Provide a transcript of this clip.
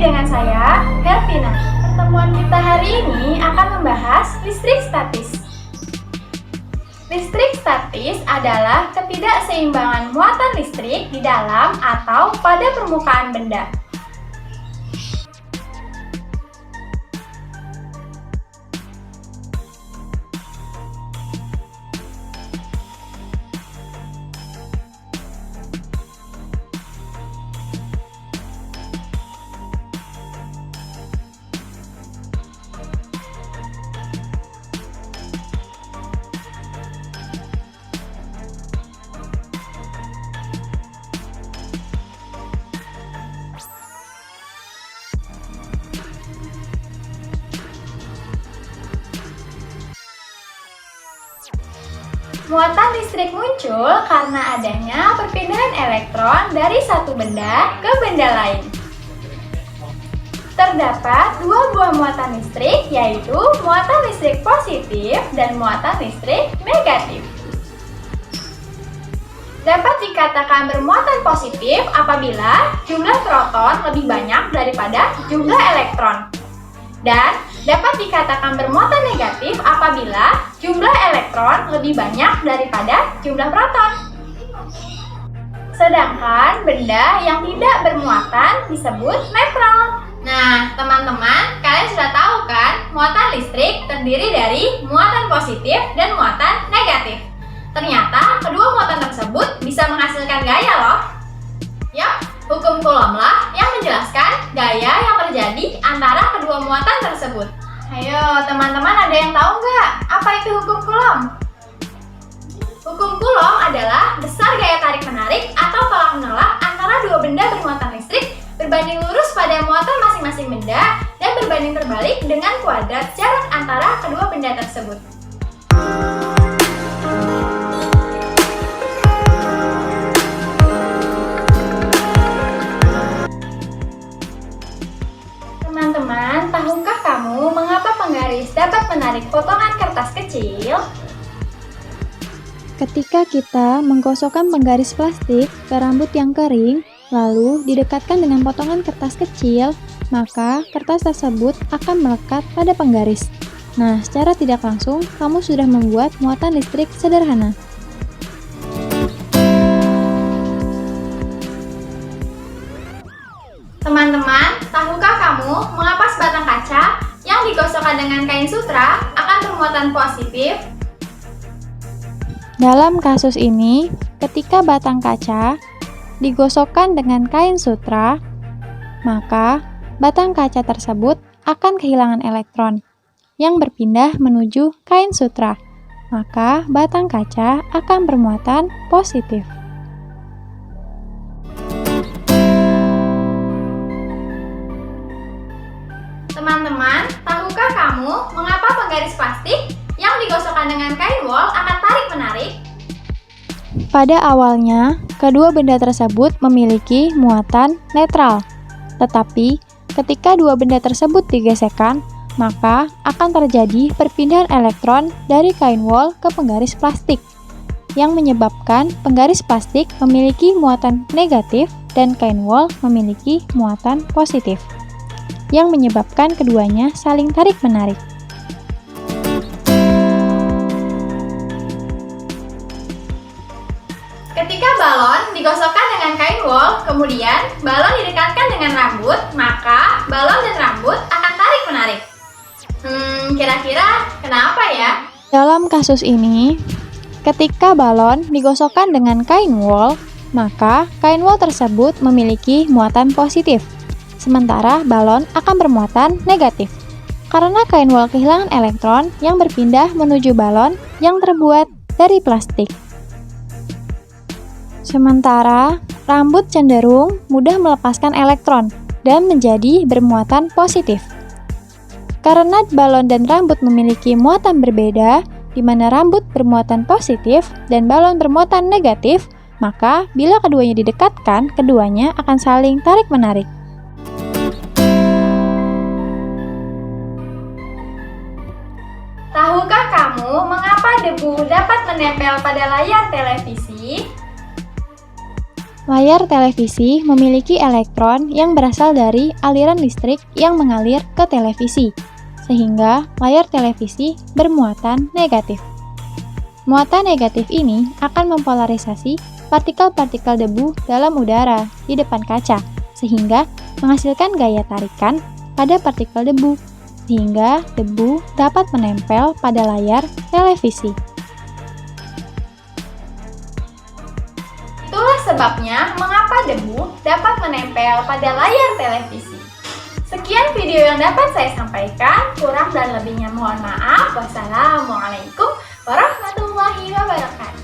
dengan saya, Helvina. Pertemuan kita hari ini akan membahas listrik statis. Listrik statis adalah ketidakseimbangan muatan listrik di dalam atau pada permukaan benda. Muatan listrik muncul karena adanya perpindahan elektron dari satu benda ke benda lain. Terdapat dua buah muatan listrik, yaitu muatan listrik positif dan muatan listrik negatif. Dapat dikatakan bermuatan positif apabila jumlah proton lebih banyak daripada jumlah elektron. Dan dapat dikatakan bermuatan negatif apabila jumlah elektron lebih banyak daripada jumlah proton. Sedangkan benda yang tidak bermuatan disebut netral. Nah, teman-teman, kalian sudah tahu kan, muatan listrik terdiri dari muatan positif dan muatan negatif. Ternyata kedua muatan tersebut bisa menghasilkan gaya loh. Yap, hukum Coulomb lah yang menjelaskan gaya yang terjadi antara kedua muatan tersebut. Ayo, teman-teman, ada yang tahu nggak apa itu hukum Coulomb? Hukum Coulomb adalah besar gaya tarik-menarik atau tolak-menolak antara dua benda bermuatan listrik berbanding lurus pada muatan masing-masing benda dan berbanding terbalik dengan kuadrat jarak antara kedua benda tersebut. Teman-teman, tahukah kamu mengapa penggaris dapat menarik potongan kertas kecil? Ketika kita menggosokkan penggaris plastik ke rambut yang kering, lalu didekatkan dengan potongan kertas kecil, maka kertas tersebut akan melekat pada penggaris. Nah, secara tidak langsung, kamu sudah membuat muatan listrik sederhana. Teman-teman, tahukah kamu mengapa sebatang kaca yang digosokkan dengan kain sutra akan bermuatan positif? Dalam kasus ini, ketika batang kaca digosokkan dengan kain sutra, maka batang kaca tersebut akan kehilangan elektron yang berpindah menuju kain sutra, maka batang kaca akan bermuatan positif. Teman-teman, tahukah kamu mengapa penggaris plastik yang digosokkan dengan kain wol akan tarik-menarik? Pada awalnya, kedua benda tersebut memiliki muatan netral. Tetapi, ketika dua benda tersebut digesekkan, maka akan terjadi perpindahan elektron dari kain wol ke penggaris plastik, yang menyebabkan penggaris plastik memiliki muatan negatif dan kain wol memiliki muatan positif, yang menyebabkan keduanya saling tarik-menarik. Ketika balon digosokkan dengan kain wol, kemudian balon didekatkan dengan rambut, maka balon dan rambut akan tarik-menarik. Kira-kira kenapa ya? Dalam kasus ini, ketika balon digosokkan dengan kain wol, maka kain wol tersebut memiliki muatan positif, sementara balon akan bermuatan negatif. Karena kain wol kehilangan elektron yang berpindah menuju balon yang terbuat dari plastik. Sementara rambut cenderung mudah melepaskan elektron dan menjadi bermuatan positif. Karena balon dan rambut memiliki muatan berbeda, di mana rambut bermuatan positif dan balon bermuatan negatif, maka bila keduanya didekatkan, keduanya akan saling tarik-menarik. Tahukah kamu mengapa debu dapat menempel pada layar televisi? Layar televisi memiliki elektron yang berasal dari aliran listrik yang mengalir ke televisi, sehingga layar televisi bermuatan negatif. Muatan negatif ini akan mempolarisasi partikel-partikel debu dalam udara di depan kaca, sehingga menghasilkan gaya tarikan pada partikel debu, sehingga debu dapat menempel pada layar televisi. Itulah sebabnya mengapa debu dapat menempel pada layar televisi. Sekian video yang dapat saya sampaikan, kurang dan lebihnya mohon maaf. Wassalamualaikum warahmatullahi wabarakatuh.